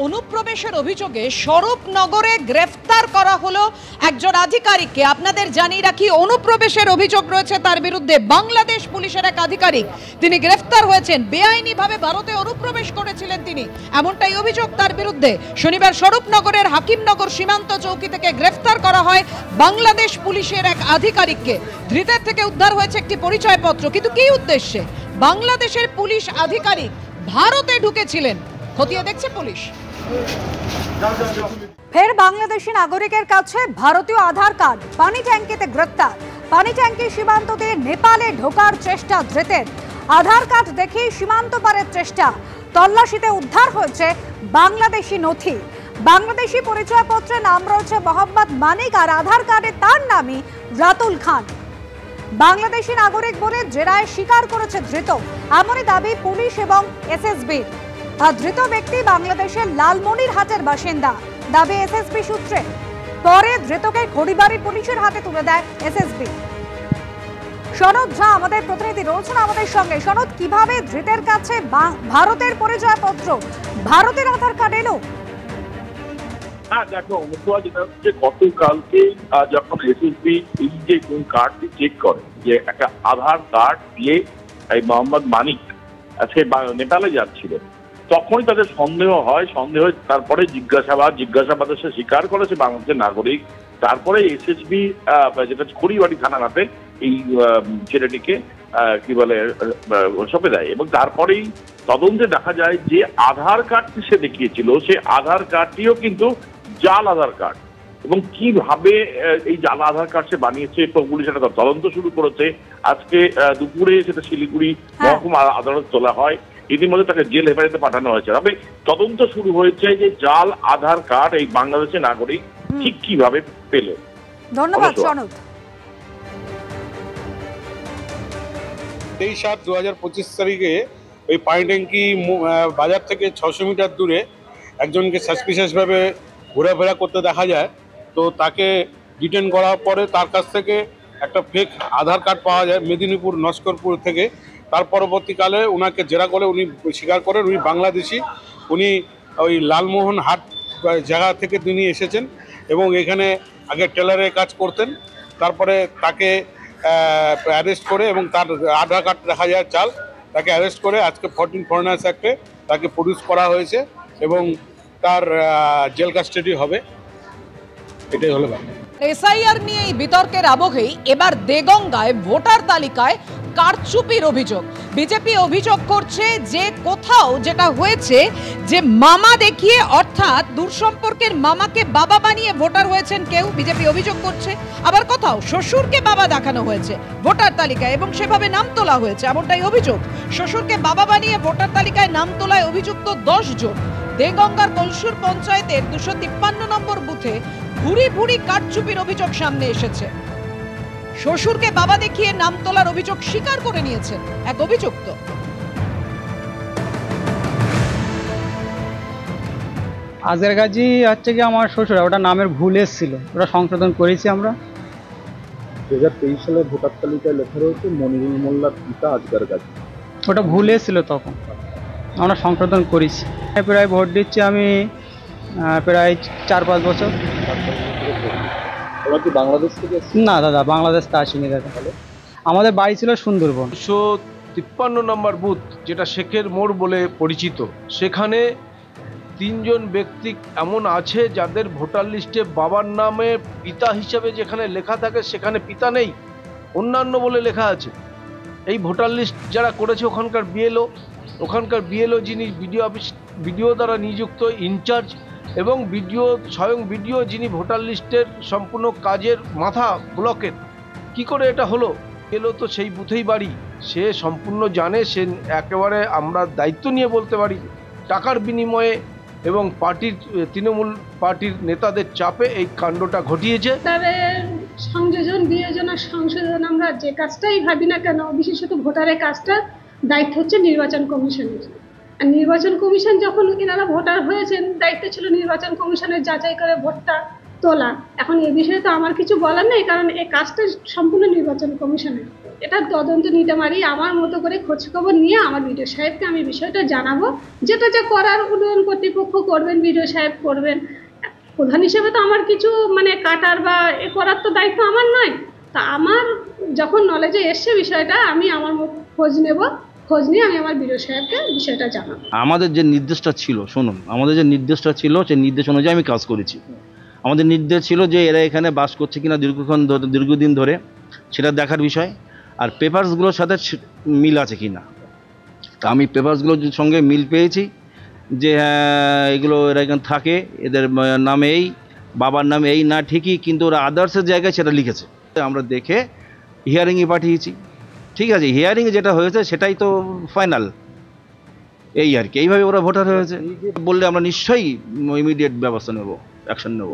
অনুপ্রবেশের অভিযোগে স্বরূপনগরে গ্রেফতার করা হলো একজন আধিকারিককে। আপনাদের জানিয়ে রাখি, অনুপ্রবেশের অভিযোগ রয়েছে তার বিরুদ্ধে। বাংলাদেশ পুলিশের এক আধিকারিক তিনি গ্রেফতার হয়েছেন। বেআইনিভাবে ভারতে অনুপ্রবেশ করেছিলেন তিনি, এমনটাই অভিযোগ তার বিরুদ্ধে। শনিবার স্বরূপনগরের হাকিমনগর সীমান্ত চৌকি থেকে গ্রেফতার করা হয় বাংলাদেশ পুলিশের এক আধিকারিককে। ধৃতের থেকে উদ্ধার হয়েছে একটি পরিচয়পত্র। কিন্তু কী উদ্দেশ্যে বাংলাদেশের পুলিশ আধিকারিক ভারতে ঢুকেছিলেন খতিয়ে দেখছে পুলিশ। ফের বাংলাদেশি নাগরিকের কাছে ভারতীয় আধার কার্ড, পানি ট্যাঙ্কিতে গ্রেপ্তার। পানি ট্যাঙ্কি সীমান্ত দিয়ে নেপালে ঢোকার চেষ্টা ধৃতের। আধার কার্ড দেখেই সীমান্ত পারের চেষ্টা। তল্লাশিতে উদ্ধার হয়েছে বাংলাদেশি নথি। বাংলাদেশি পরিচয়পত্রে নাম রয়েছে মোহাম্মদ মানিক, আর আধার কার্ডে তার নামই রাতুল খান। বাংলাদেশি নাগরিক বলে জেরায় স্বীকার করেছে ধৃত, এমনই দাবি পুলিশ এবং এসএসবি। আর ধৃত ব্যক্তি বাংলাদেশের লালমনিরহাটের বাসিন্দা, দাবি এসএসবি সূত্রে। পরে ধৃতকে খড়িবাড়ি পুলিশের হাতে তুলে দেয় এসএসবি। সনদ ঝা আমাদের প্রতিনিধি রয়েছেন আমাদের সঙ্গে। সনদ, কিভাবে ধৃতের কাছে ভারতের পরিচয়পত্র, ভারতের আধার কার্ড এলো? হ্যাঁ দেখো, অনুপ্রবাহ যেটা হচ্ছে গতকালকে যখন এসএসবি এই যে কার্ডটি চেক করে, যে একটা আধার কার্ড দিয়ে এই মোহাম্মদ মানিক সে নেপালে যাচ্ছিল, তখনই তাদের সন্দেহ হয়। তারপরে জিজ্ঞাসাবাদে সে স্বীকার করেছে বাংলাদেশের নাগরিক। তারপরে এসএসবি যেটা খড়িবাড়ি থানাতে এই ছেলেটিকে কি বলে সঁপে দেয়, এবং তারপরেই তদন্তে দেখা যায় যে আধার কার্ডটি সে দেখিয়েছিল, সে আধার কার্ডটিও কিন্তু জাল আধার কার্ড। এবং কিভাবে এই জাল আধার কার্ড সে বানিয়েছে পুলিশ একটা তদন্ত শুরু করেছে। আজকে দুপুরে সেটা শিলিগুড়ি মহকুমা আদালত তোলা হয়। ইতিমধ্যে তাকে জেল হেফাজতে পাঠানো হয়েছে। তবে তদন্ত শুরু হয়েছে যে জাল আধার কার্ড এই বাংলাদেশের নাগরিক ঠিক কিভাবে পেল। ধন্যবাদ সনদ। 23/7/2025 তারিখে ওই পানি ট্যাঙ্কি বাজার থেকে 600 মিটার দূরে একজনকে সাসপিশিয়াসভাবে ঘোরাফেরা করতে দেখা যায়। তো তাকে ডিটেন করার পরে তার কাছ থেকে একটা ফেক আধার কার্ড পাওয়া যায় মেদিনীপুর নস্করপুর থেকে। তার পরবর্তীকালে ওনাকে জেরা করে উনি স্বীকার করেন উনি বাংলাদেশি। উনি ওই লালমোহন হাট জায়গা থেকে তিনি এসেছেন এবং এখানে আগে টেলারের কাজ করতেন। তারপরে তাকে অ্যারেস্ট করে এবং তার আধার কার্ড দেখা যায় চাল, তাকে অ্যারেস্ট করে আজকে 14 ফরেনার্স অ্যাক্টে তাকে প্রডিউস করা হয়েছে এবং তার জেল কাস্টাডি হবে। এটাই হলো ব্যাপার। এসআইআর নিয়ে এই বিতর্কের আবহেই এবার দেগঙ্গায় ভোটার তালিকায় কারচুপির অভিযোগ। বিজেপি অভিযোগ করছে যে কোথাও যেটা হয়েছে যে মামা দেখিয়ে, অর্থাৎ দূর সম্পর্কের মামাকে বাবা বানিয়ে ভোটার হয়েছেন কেউ, বিজেপি অভিযোগ করছে। আবার কোথাও শ্বশুরকে বাবা দেখানো হয়েছে ভোটার তালিকায় এবং সেভাবে নাম তোলা হয়েছে, এমনটাই অভিযোগ। শ্বশুরকে বাবা বানিয়ে ভোটার তালিকায় নাম তোলায় অভিযুক্ত 10 জন। দেগঙ্গার কলসুর পঞ্চায়েতের 253 নম্বর বুথে ভুরি ভুরি কারচুপির অভিযোগ সামনে এসেছে। শ্বশুরকে বাবা দেখিয়ে নাম তোলার অভিযোগ স্বীকার করে নিয়েছেন এক অভিযুক্ত। আজের গাজী হচ্ছে কি আমার শ্বশুর, ওটা নামের ভুল এসেছিল, ওটা সংশোধন করেছি আমরা। 2023 সালে ভোটার তালিকায় লেখা রয়েছে মনিরুল মোল্লার পিতা আজগার গাজী, ওটা ভুল এসেছিল, তখন আমরা সংশোধন করেছি। প্রায় ভোট দিচ্ছি আমি প্রায় 4-5 বছর। ওরা কি বাংলাদেশ থেকে? না দাদা, বাংলাদেশ তা আসেনি দাদা, আমাদের বাড়ি ছিল সুন্দরবন। 253 নম্বর বুথ, যেটা শেখের মোড় বলে পরিচিত, সেখানে 3 জন ব্যক্তি এমন আছে যাদের ভোটার লিস্টে বাবার নামে পিতা হিসাবে যেখানে লেখা থাকে সেখানে পিতা নেই, অন্যান্য বলে লেখা আছে। এই ভোটার লিস্ট যারা করেছে ওখানকার বিএলও যিনি বিডিও দ্বারা নিযুক্ত ইনচার্জ, এবং স্বয়ং বিডিও যিনি ভোটার লিস্টের সম্পূর্ণ কাজের মাথা ব্লকের। কি করে এটা হলো? এলো তো সেই বুথেই বাড়ি, সে সম্পূর্ণ জানে। সে একেবারে আমরা দায়িত্ব নিয়ে বলতে পারি টাকার বিনিময়ে এবং তৃণমূল পার্টির নেতাদের চাপে এই কাণ্ডটা ঘটিয়েছে। তবে বিয়োজন আর সংশোধন আমরা যে কাজটাই ভাবি না কেন, বিশেষত ভোটারের কাজটা দায়িত্ব হচ্ছে নির্বাচন কমিশনের। আর নির্বাচন কমিশন যখন এনারা ভোটার হয়েছেন, দায়িত্ব ছিল নির্বাচন কমিশনের যাচাই করে ভোটটা তোলা। এখন এ বিষয়ে তো আমার কিছু বলার নেই, কারণ এই কাজটা সম্পূর্ণ নির্বাচন কমিশনের। এটা তদন্ত নিতে পারি। আমার মতো করে খোঁজখবর নিয়ে আমার বিডিও সাহেবকে আমি বিষয়টা জানাবো। যেটা যা করার উন্নয়ন কর্তৃপক্ষ করবেন, বিডিও সাহেব করবেন। প্রধান হিসেবে তো আমার কিছু মানে কাটার বা এ করার তো দায়িত্ব আমার নয়। তা আমার যখন নলেজে এসছে বিষয়টা, আমি আমার খোঁজ নেব, খোঁজ নিয়ে আমি আমার বিডিও সাহেবকে বিষয়টা জানাবো। আমাদের যে নির্দেশটা ছিল, শুনুন, আমাদের যে নির্দেশটা ছিল সেই নির্দেশ অনুযায়ী আমি কাজ করেছি। আমাদের নির্দেশ ছিল যে এরা এখানে বাস করছে কিনা দীর্ঘদিন ধরে সেটা দেখার বিষয়, আর পেপারসগুলোর সাথে মিল আছে কিনা। তা আমি পেপারসগুলোর সঙ্গে মিল পেয়েছি যে হ্যাঁ এগুলো এরা এখানে থাকে, এদের নামে এই, বাবার নামে এই না ঠিকই, কিন্তু ওরা আদার্সের জায়গায় সেটা লিখেছে। আমরা দেখে হিয়ারিংয়ে পাঠিয়েছি। ঠিক আছে, হিয়ারিংয়ে যেটা হয়েছে সেটাই তো ফাইনাল, এই আর কি। এইভাবে ওরা ভোটার হয়েছে বললে আমরা নিশ্চয়ই ইমিডিয়েট ব্যবস্থা নেব, অ্যাকশন নেব।